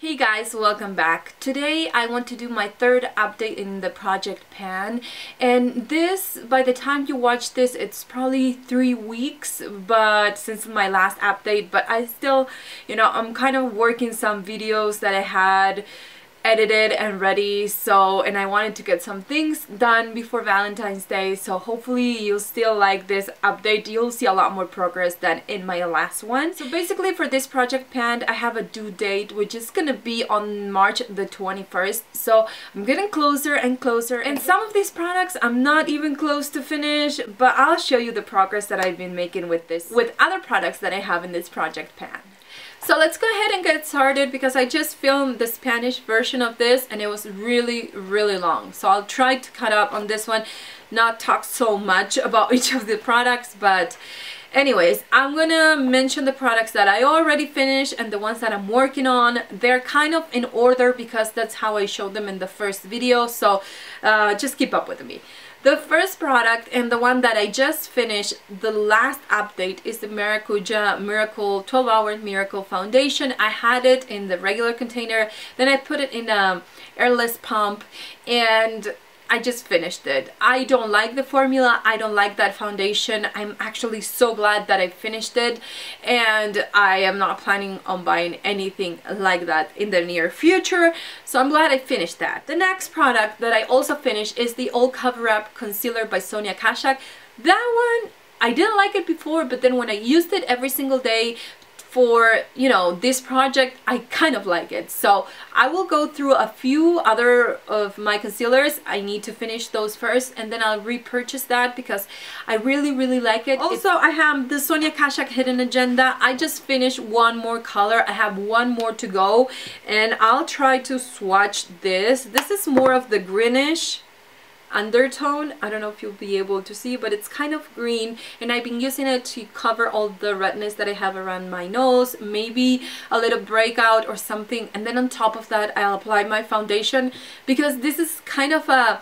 Hey guys, welcome back. Today I want to do my third update in the project pan, and this, by the time you watch this, it's probably 3 weeks, but since my last update, but I still, I'm kind of working some videos that I had edited and ready, and I wanted to get some things done before Valentine's Day, so hopefully you'll still like this update. You'll see a lot more progress than in my last one. So basically for this project pan, I have a due date which is gonna be on March the 21st, so I'm getting closer and closer, and some of these products I'm not even close to finish, but I'll show you the progress that I've been making with other products that I have in this project pan. So let's go ahead and get started because I just filmed the Spanish version of this and it was really long. So I'll try to cut up on this one, not talk so much about each of the products, but anyways, I'm gonna mention the products that I already finished and the ones that I'm working on. They're kind of in order because that's how I showed them in the first video, so just keep up with me. The first product, and the one that I just finished, the last update, is the Maracuja Miracle 12-Hour Miracle Foundation. I had it in the regular container, then I put it in a airless pump, and I just finished it. I don't like the formula, I don't like that foundation. I'm actually so glad that I finished it, and I am not planning on buying anything like that in the near future, so I'm glad I finished that. The next product that I also finished is the All Cover Up Concealer by Sonia Kashuk. That one, I didn't like it before, but then when I used it every single day for this project, I kind of like it. So I will go through a few other of my concealers. I need to finish those first and then I'll repurchase that because I really like it. Also, I have the Sonia Kashuk Hidden Agenda. I just finished one more color. I have one more to go and I'll try to swatch this. This is more of the greenish undertone. I don't know if you'll be able to see, but it's kind of green, and I've been using it to cover all the redness that I have around my nose, maybe a little breakout or something, and then on top of that I'll apply my foundation because this is kind of a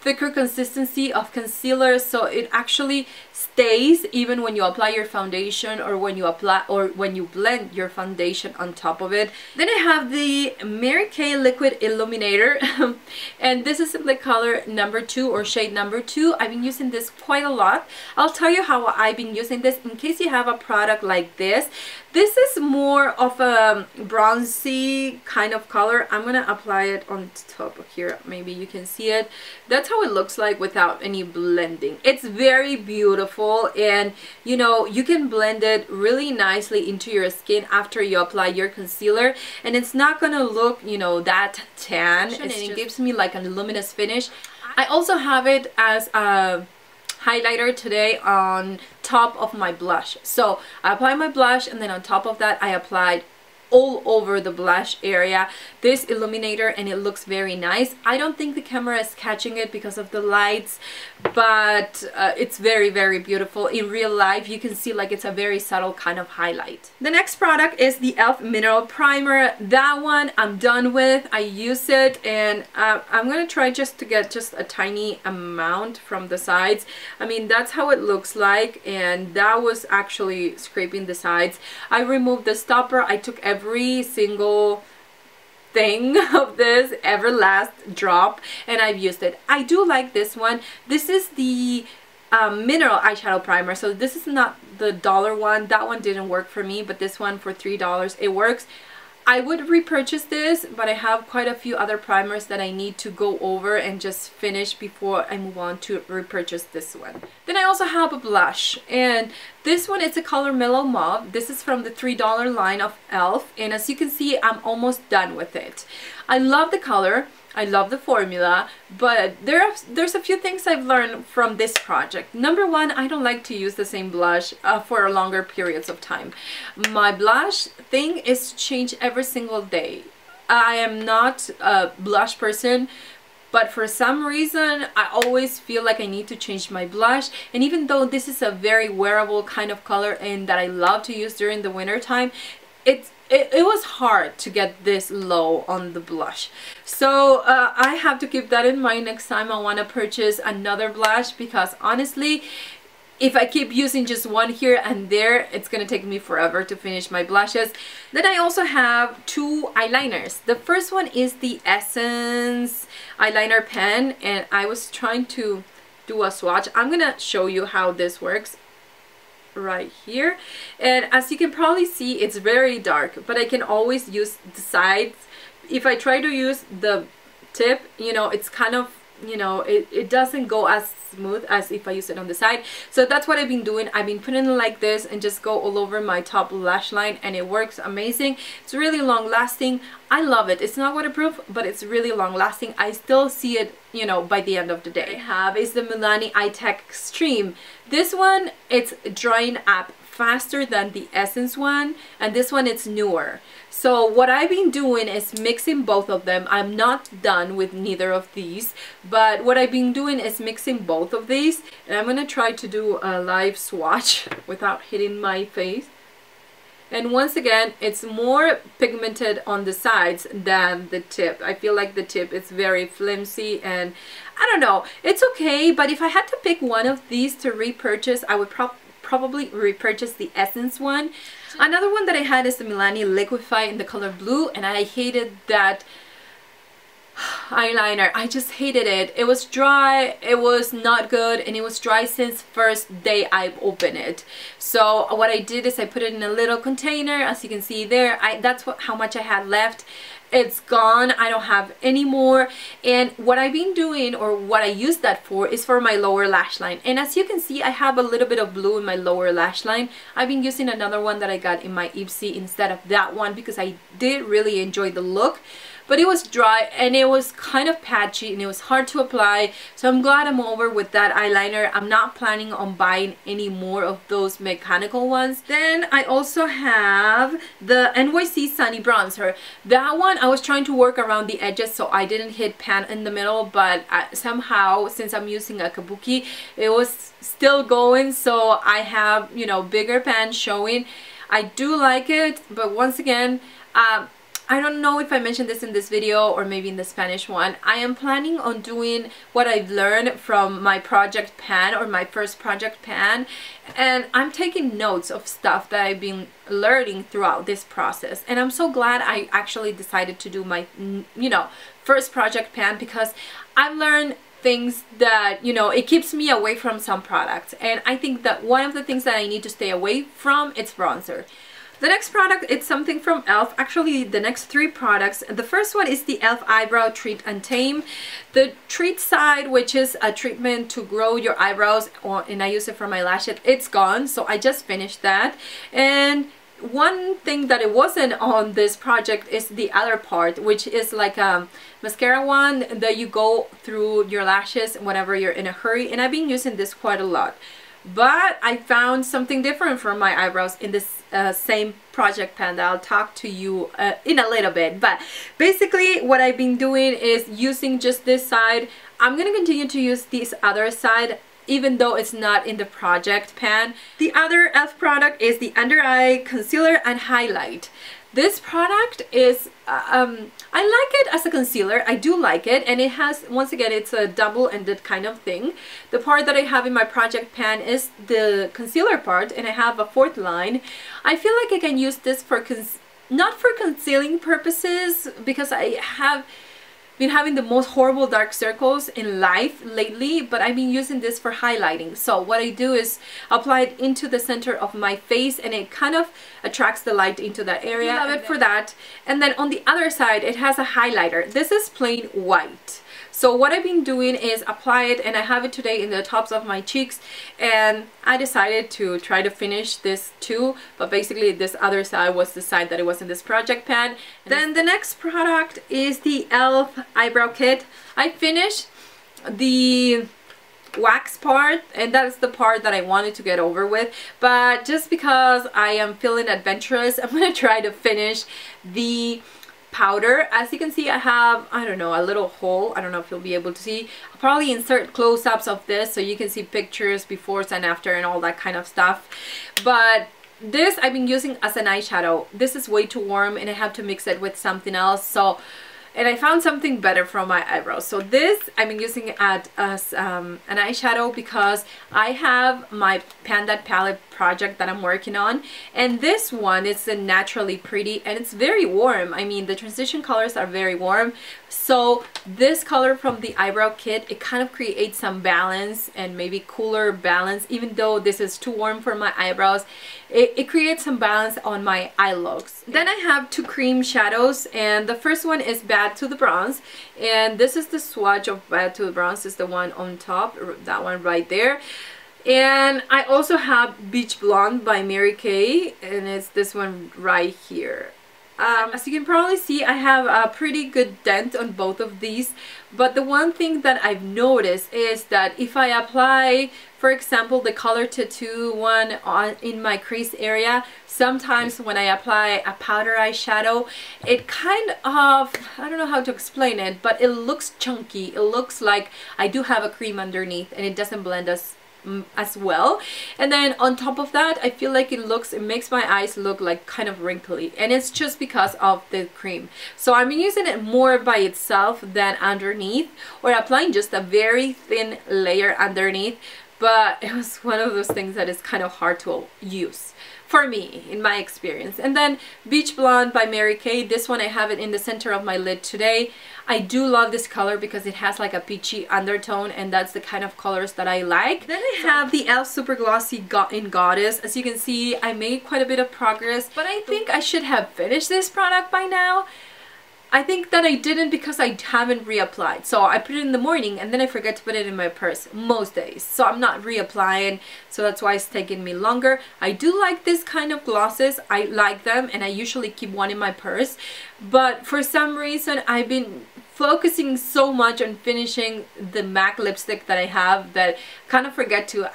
thicker consistency of concealer, so it actually stays even when you apply your foundation or when you blend your foundation on top of it. Then I have the Mary Kay Liquid Illuminator and this is the color number 2 or shade number 2. I've been using this quite a lot. I'll tell you how I've been using this in case you have a product like this. This is more of a bronzy kind of color. I'm gonna apply it on top of here. Maybe you can see it. That's how it looks like without any blending. It's very beautiful, and you can blend it really nicely into your skin after you apply your concealer, and it's not gonna look that tan, and it gives me like a luminous finish. I also have it as a highlighter today on top of my blush. So I apply my blush and then on top of that I applied all over the blush area this illuminator, and it looks very nice. I don't think the camera is catching it because of the lights, but it's very beautiful. In real life you can see like it's a very subtle kind of highlight. The next product is the e.l.f. Mineral Primer. That one I'm done with. I use it, and I'm gonna try just to get just a tiny amount from the sides. I mean, that's how it looks like, and that was actually scraping the sides. I removed the stopper. I took every single thing of this, every last drop, and I've used it. I do like this one. This is the mineral eyeshadow primer, so this is not the dollar one. That one didn't work for me, but this one for $3 it works. I would repurchase this, but I have quite a few other primers that I need to go over and just finish before I move on to repurchase this one. Then I also have a blush, and this one is a color Mellow Mauve. This is from the $3 line of e.l.f. and as you can see, I'm almost done with it. I love the color, I love the formula, but there's a few things I've learned from this project. Number one, I don't like to use the same blush for longer periods of time. My blush thing is to change every single day. I am not a blush person, but for some reason I always feel like I need to change my blush, and even though this is a very wearable kind of color and that I love to use during the winter time, it was hard to get this low on the blush. So I have to keep that in mind next time I want to purchase another blush, because honestly if I keep using just one here and there, it's gonna take me forever to finish my blushes. Then I also have two eyeliners. The first one is the Essence eyeliner pen, and I was trying to do a swatch. I'm gonna show you how this works right here. And as you can probably see, it's very dark, but I can always use the sides. If I try to use the tip, you know, it's kind of, you know, it doesn't go as smooth as if I use it on the side. So that's what I've been doing. I've been putting it like this and just go all over my top lash line, and it works amazing. It's really long lasting. I love it. It's not waterproof, but it's really long lasting. I still see it, you know, by the end of the day. I have is the Milani Eye Tech Extreme. This one, it's drying up faster than the Essence one, and this one, it's newer. So what I've been doing is mixing both of them. I'm not done with neither of these, but what I've been doing is mixing both of these, and I'm gonna try to do a live swatch without hitting my face. And once again, it's more pigmented on the sides than the tip. I feel like the tip is very flimsy, and I don't know, it's okay, but if I had to pick one of these to repurchase, I would probably repurchase the Essence one. Another one that I had is the Milani Liquify in the color blue, and I hated that eyeliner. I just hated it. It was dry, it was not good, and it was dry since first day I opened it. So what I did is I put it in a little container, as you can see there. That's how much I had left. It's gone. I don't have any more. And what I've been doing, or what I use that for, is for my lower lash line. And as you can see, I have a little bit of blue in my lower lash line. I've been using another one that I got in my Ipsy instead of that one because I did really enjoy the look. But it was dry and it was kind of patchy and it was hard to apply. So I'm glad I'm over with that eyeliner. I'm not planning on buying any more of those mechanical ones. Then I also have the NYC Sunny Bronzer. That one I was trying to work around the edges so I didn't hit pan in the middle, but somehow, since I'm using a kabuki, it was still going. So I have, you know, bigger pan showing. I do like it, but once again, I don't know if I mentioned this in this video or maybe in the Spanish one. I am planning on doing what I've learned from my project pan, or my first project pan, and I'm taking notes of stuff that I've been learning throughout this process. And I'm so glad I actually decided to do my, you know, first project pan, because I've learned things that, you know, it keeps me away from some products. And I think that one of the things that I need to stay away from is bronzer. The next product, it's something from e.l.f. Actually, the next three products. The first one is the e.l.f. Eyebrow Treat and Tame. The treat side, which is a treatment to grow your eyebrows, and I use it for my lashes, it's gone. So I just finished that. And one thing that it wasn't on this project is the other part, which is like a mascara one that you go through your lashes whenever you're in a hurry. And I've been using this quite a lot. But I found something different for my eyebrows in this same project pan that I'll talk to you in a little bit. But basically what I've been doing is using just this side. I'm going to continue to use this other side even though it's not in the project pan. The other e.l.f. product is the Under Eye Concealer and Highlight. This product is, I like it as a concealer. I do like it, and it has, once again, it's a double-ended kind of thing. The part that I have in my project pan is the concealer part, and I have a fourth line. I feel like I can use this for, not for concealing purposes, because I have been having the most horrible dark circles in life lately, but I've been using this for highlighting. So what I do is apply it into the center of my face, and it kind of attracts the light into that area. I love it for that. And then on the other side, it has a highlighter. This is plain white. So what I've been doing is apply it, and I have it today in the tops of my cheeks, and I decided to try to finish this too, but basically this other side was the side that it was in this project pan. Then the next product is the e.l.f. Eyebrow Kit. I finished the wax part, and that's the part that I wanted to get over with, but just because I am feeling adventurous, I'm gonna try to finish the powder. As you can see, I have, I don't know, a little hole. I don't know if you'll be able to see. I'll probably insert close-ups of this so you can see pictures before and after and all that kind of stuff. But this I've been using as an eyeshadow. This is way too warm and I have to mix it with something else, so and I found something better for my eyebrows. So this I've been using it as an eyeshadow because I have my Panda palette project that I'm working on, and this one is a Naturally Pretty, and it's very warm. I mean, the transition colors are very warm, so this color from the eyebrow kit, it kind of creates some balance and maybe cooler balance. Even though this is too warm for my eyebrows, it creates some balance on my eye looks. Then I have two cream shadows, and the first one is Bad to the Bronze, and this is the swatch of Bad to the Bronze. Is the one on top, that one right there. And I also have Beach Blonde by Mary Kay, and it's this one right here. As you can probably see, I have a pretty good dent on both of these, but the one thing that I've noticed is that if I apply, for example, the Color Tattoo one in my crease area, sometimes when I apply a powder eyeshadow, it kind of, I don't know how to explain it, but it looks chunky. It looks like I do have a cream underneath, and it doesn't blend as well. And then on top of that, I feel like it makes my eyes look like kind of wrinkly, and it's just because of the cream. So I'm using it more by itself than underneath, or applying just a very thin layer underneath, but it was one of those things that is kind of hard to use for me, in my experience. And then Beach Blonde by Mary Kay, this one I have it in the center of my lid today. I do love this color because it has like a peachy undertone, and that's the kind of colors that I like. Then I have the e.l.f. Super Glossy in Goddess. As you can see, I made quite a bit of progress, but I think I should have finished this product by now. I think that I didn't because I haven't reapplied. So I put it in the morning and then I forget to put it in my purse most days. So I'm not reapplying, so that's why it's taking me longer. I do like this kind of glosses. I like them, and I usually keep one in my purse. But for some reason, I've been focusing so much on finishing the MAC lipstick that I have that kind of forget to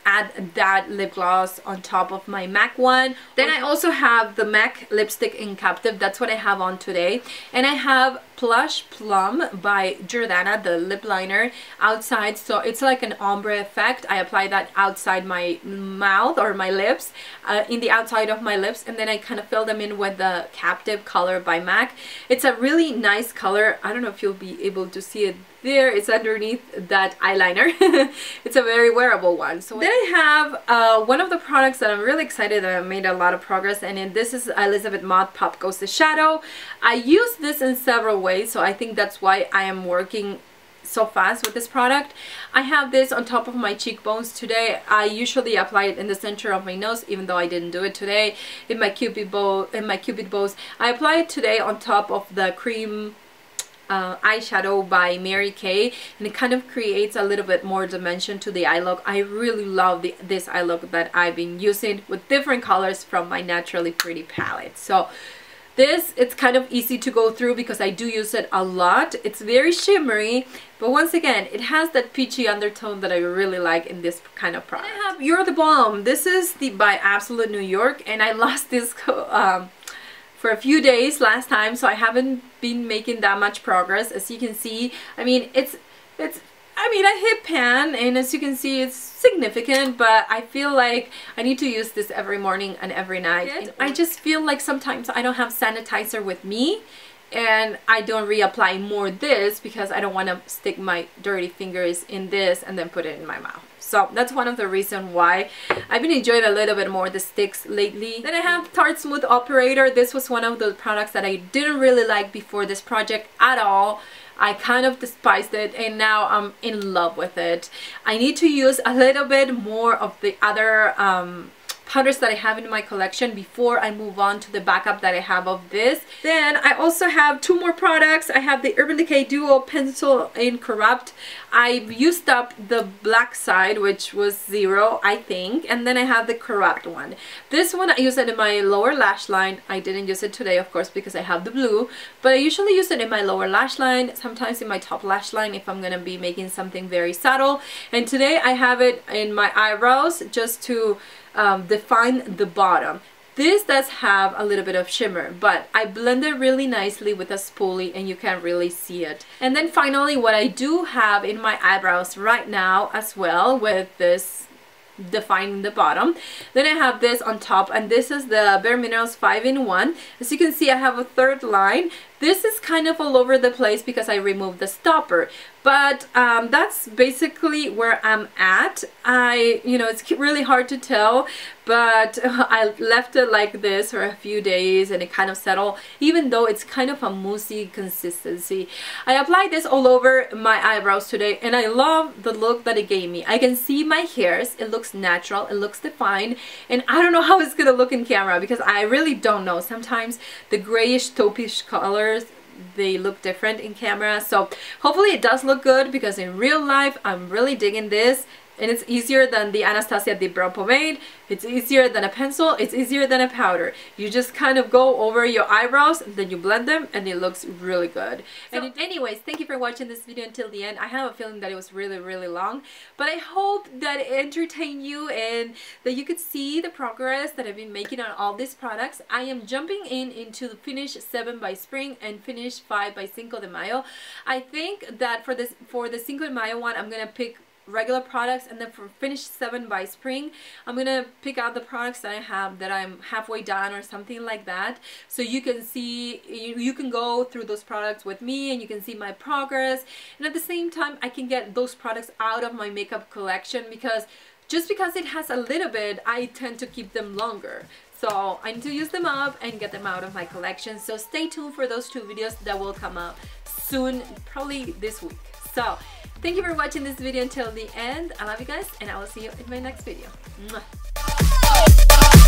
add that lip gloss on top of my MAC one. Then I also have the MAC lipstick in Captive. That's what I have on today. And I have Plush Plum by Jordana, the lip liner, outside. So it's like an ombre effect. I apply that outside my mouth or my lips, in the outside of my lips, and then I kind of fill them in with the Captive color by MAC. It's a really nice color. I don't know if you'll be able to see it there. It's underneath that eyeliner. It's a very wearable one. So then I have one of the products that I'm really excited that I made a lot of progress in, and this is Elizabeth Mott Pop Goes the Shadow. I use this in several ways, so I think that's why I am working so fast with this product. I have this on top of my cheekbones today. I usually apply it in the center of my nose, even though I didn't do it today. In my cupid bows, I apply it today on top of the cream eyeshadow by Mary Kay, and it kind of creates a little bit more dimension to the eye look. I really love this eye look that I've been using with different colors from my Naturally Pretty palette. So this, it's kind of easy to go through because I do use it a lot. It's very shimmery, but once again, it has that peachy undertone that I really like in this kind of product. I have You're the Bomb. This is the by Absolute New York, and I lost this for a few days last time, so I haven't been making that much progress. As you can see, I mean, I hit pan, and as you can see, it's significant, but I feel like I need to use this every morning and every night. I just feel like sometimes I don't have sanitizer with me, and I don't reapply more this because I don't want to stick my dirty fingers in this and then put it in my mouth. So that's one of the reasons why I've been enjoying a little bit more the sticks lately. Then I have Tarte Smooth Operator. This was one of the products that I didn't really like before this project at all. I kind of despised it, and now I'm in love with it. I need to use a little bit more of the other powders that I have in my collection before I move on to the backup that I have of this. Then I also have two more products. I have the Urban Decay Duo Pencil in Corrupt. I've used up the black side, which was 0, I think, and then I have the Corrupt one. This one I use it in my lower lash line. I didn't use it today, of course, because I have the blue, but I usually use it in my lower lash line, sometimes in my top lash line if I'm gonna be making something very subtle. And today I have it in my eyebrows just to define the bottom. This does have a little bit of shimmer, but I blend it really nicely with a spoolie and you can't really see it. And then finally, what I do have in my eyebrows right now as well with this defining the bottom. Then I have this on top, and this is the Bare Minerals 5-in-1. As you can see, I have a third line. This is kind of all over the place because I removed the stopper, but that's basically where I'm at. You know, it's really hard to tell, but I left it like this for a few days and it kind of settled, even though it's kind of a moussey consistency. I applied this all over my eyebrows today, and I love the look that it gave me. I can see my hairs, it looks natural, it looks defined, and I don't know how it's gonna look in camera because I really don't know. Sometimes the grayish taupish colors, they look different in camera, so hopefully it does look good because in real life I'm really digging this. And it's easier than the Anastasia Deep Brow Pomade. It's easier than a pencil. It's easier than a powder. You just kind of go over your eyebrows, then you blend them, and it looks really good. So anyways, thank you for watching this video until the end. I have a feeling that it was really long, but I hope that it entertained you and that you could see the progress that I've been making on all these products. I am jumping into the finish 7 by Spring and finish 5 by Cinco de Mayo. I think that for the Cinco de Mayo one, I'm gonna pick regular products, and then for finish 7 by Spring, I'm gonna pick out the products that I have that I'm halfway done or something like that, so you can see, you can go through those products with me and you can see my progress, and at the same time I can get those products out of my makeup collection, because just because it has a little bit, I tend to keep them longer. So I need to use them up and get them out of my collection. So stay tuned for those 2 videos that will come out soon, probably this week. So thank you for watching this video until the end. I love you guys, and I will see you in my next video. Mwah.